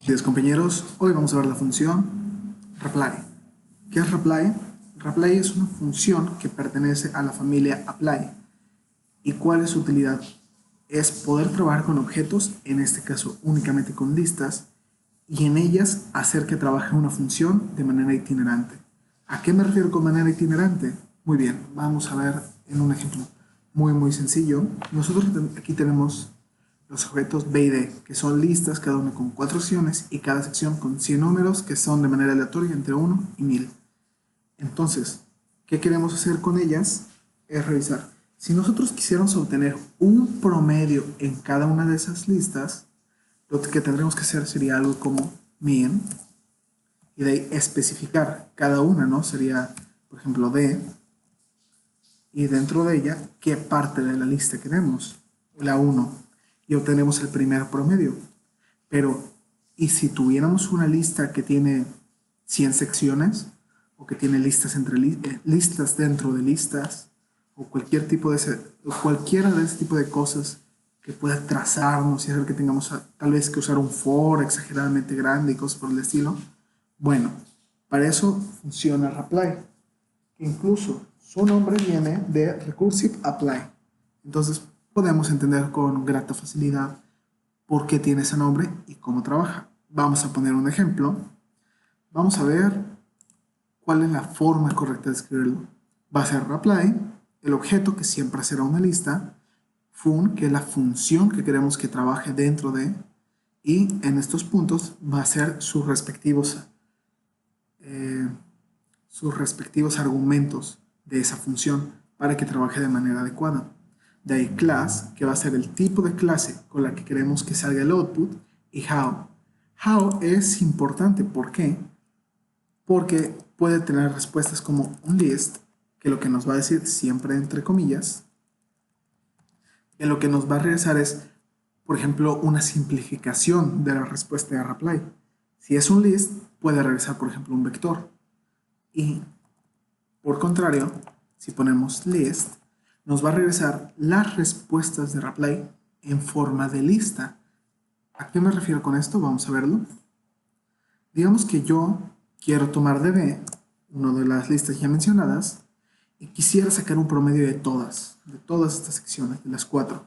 Queridos compañeros, hoy vamos a ver la función reply. ¿Qué es reply? Reply es una función que pertenece a la familia apply. ¿Y cuál es su utilidad? Es poder trabajar con objetos, en este caso únicamente con listas, y en ellas hacer que trabaje una función de manera itinerante. ¿A qué me refiero con manera itinerante? Muy bien, vamos a ver en un ejemplo muy sencillo. Nosotros aquí tenemos los objetos B y D, que son listas, cada una con 4 secciones y cada sección con 100 números que son de manera aleatoria entre 1 y 1000. Entonces, ¿qué queremos hacer con ellas? Es revisar. Si nosotros quisiéramos obtener un promedio en cada una de esas listas, lo que tendremos que hacer sería algo como min, y de ahí especificar cada una, ¿no? Sería, por ejemplo, D, y dentro de ella, ¿qué parte de la lista queremos? La 1, y obtenemos el primer promedio. Pero, ¿y si tuviéramos una lista que tiene 100 secciones, o que tiene listas, listas dentro de listas, o cualquier tipo de cualquiera de ese tipo de cosas que pueda trazarnos y hacer que tengamos tal vez que usar un for exageradamente grande y cosas por el estilo? Bueno, para eso funciona Reply. Incluso su nombre viene de Recursive Apply. Entonces podemos entender con grata facilidad por qué tiene ese nombre y cómo trabaja. Vamos a poner un ejemplo. Vamos a ver cuál es la forma correcta de escribirlo. Va a ser Reply, el objeto que siempre será una lista, fun, que es la función que queremos que trabaje dentro de, y en estos puntos va a ser sus respectivos argumentos de esa función para que trabaje de manera adecuada. De ahí class, que va a ser el tipo de clase con la que queremos que salga el output, y how. How es importante, ¿por qué? Porque puede tener respuestas como un list, que lo que nos va a decir siempre entre comillas, que lo que nos va a regresar es, por ejemplo, una simplificación de la respuesta de reply. Si es un list, puede regresar, por ejemplo, un vector. Y por contrario, si ponemos list, nos va a regresar las respuestas de reply en forma de lista. ¿A qué me refiero con esto? Vamos a verlo. Digamos que yo quiero tomar de B, una de las listas ya mencionadas, y quisiera sacar un promedio de todas estas secciones, de las 4.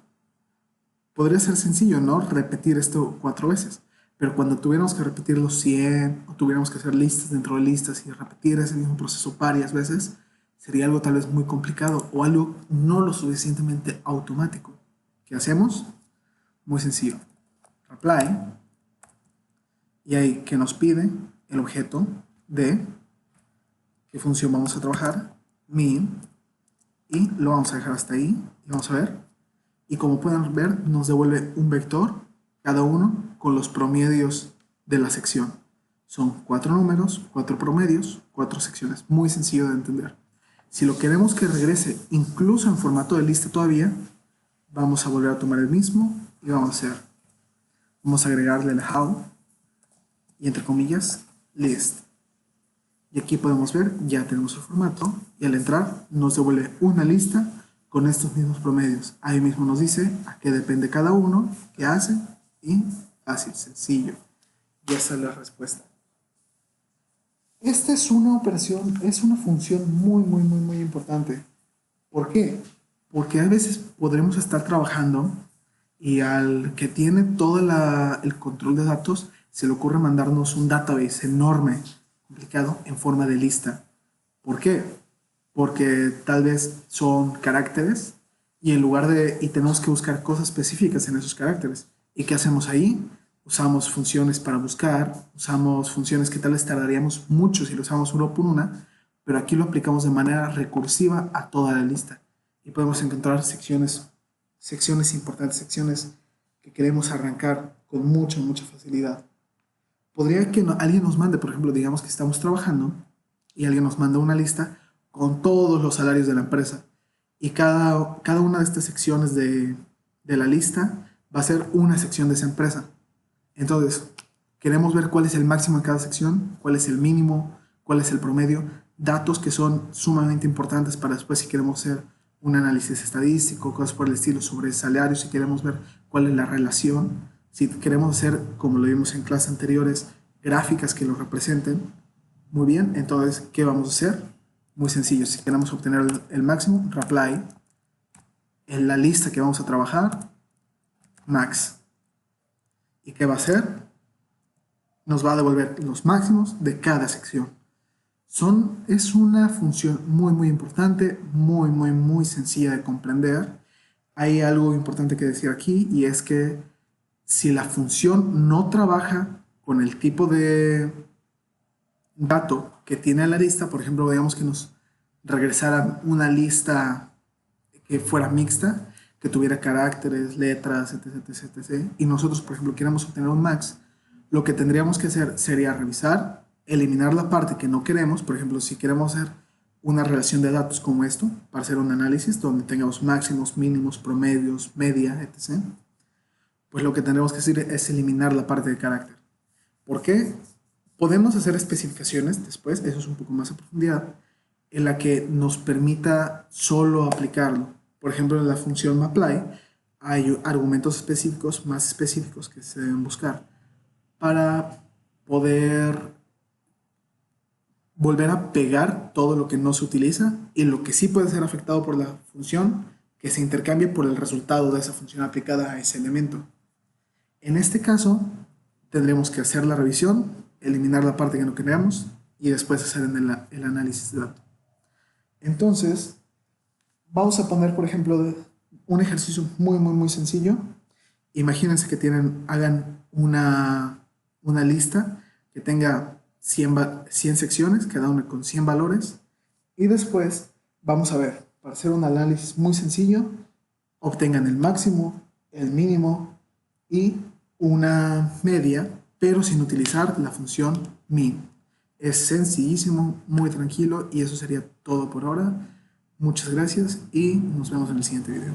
Podría ser sencillo, ¿no? Repetir esto 4 veces. Pero cuando tuviéramos que repetir los 100 o tuviéramos que hacer listas dentro de listas y repetir ese mismo proceso varias veces, sería algo tal vez muy complicado o algo no lo suficientemente automático. ¿Qué hacemos? Muy sencillo. Reply, y ahí que nos pide el objeto de qué función vamos a trabajar, min, y lo vamos a dejar hasta ahí y vamos a ver. Y como pueden ver, nos devuelve un vector, cada uno con los promedios de la sección. Son 4 números, 4 promedios, 4 secciones. Muy sencillo de entender. Si lo queremos que regrese incluso en formato de lista todavía, vamos a volver a tomar el mismo y vamos a agregarle el how y entre comillas list. Y aquí podemos ver, ya tenemos el formato y al entrar nos devuelve una lista con estos mismos promedios. Ahí mismo nos dice a qué depende cada uno, qué hace y fácil, sencillo. Ya está la respuesta. Esta es una operación, es una función muy importante. ¿Por qué? Porque a veces podremos estar trabajando y al que tiene todo el control de datos se le ocurre mandarnos un database enorme, complicado, en forma de lista. ¿Por qué? Porque tal vez son caracteres y tenemos que buscar cosas específicas en esos caracteres. ¿Y qué hacemos ahí? Usamos funciones para buscar, usamos funciones que tal vez tardaríamos mucho si lo usamos uno por una, pero aquí lo aplicamos de manera recursiva a toda la lista. Y podemos encontrar secciones importantes, secciones que queremos arrancar con mucha facilidad. Podría que alguien nos mande, por ejemplo, digamos que estamos trabajando y alguien nos manda una lista con todos los salarios de la empresa. Y cada una de estas secciones de la lista va a ser una sección de esa empresa. Entonces, queremos ver cuál es el máximo en cada sección, cuál es el mínimo, cuál es el promedio, datos que son sumamente importantes para después si queremos hacer un análisis estadístico, cosas por el estilo sobre salarios, si queremos ver cuál es la relación. Si queremos hacer, como lo vimos en clases anteriores, gráficas que lo representen, muy bien, entonces, ¿qué vamos a hacer? Muy sencillo, si queremos obtener el máximo, reapply, en la lista que vamos a trabajar, max. ¿Y qué va a hacer? Nos va a devolver los máximos de cada sección. Es una función muy importante, muy sencilla de comprender. Hay algo importante que decir aquí, y es que si la función no trabaja con el tipo de dato que tiene la lista, por ejemplo, digamos que nos regresaran una lista que fuera mixta, que tuviera caracteres, letras, etc, y nosotros, por ejemplo, queremos obtener un max, lo que tendríamos que hacer sería revisar, eliminar la parte que no queremos. Por ejemplo, si queremos hacer una relación de datos como esto, para hacer un análisis donde tengamos máximos, mínimos, promedios, media, etc., pues lo que tendremos que hacer es eliminar la parte de carácter. ¿Por qué? Podemos hacer especificaciones después, eso es un poco más a profundidad, en la que nos permita solo aplicarlo. Por ejemplo, en la función apply hay argumentos específicos, más específicos, que se deben buscar para poder volver a pegar todo lo que no se utiliza y lo que sí puede ser afectado por la función, que se intercambie por el resultado de esa función aplicada a ese elemento. En este caso, tendremos que hacer la revisión, eliminar la parte que no queremos y después hacer el análisis de datos. Entonces, vamos a poner, por ejemplo, un ejercicio muy sencillo. Imagínense que hagan una lista que tenga 100 secciones, cada una con 100 valores, y después vamos a ver, para hacer un análisis muy sencillo, obtengan el máximo, el mínimo y una media, pero sin utilizar la función min. Es sencillísimo, muy tranquilo, y eso sería todo por ahora. Muchas gracias y nos vemos en el siguiente video.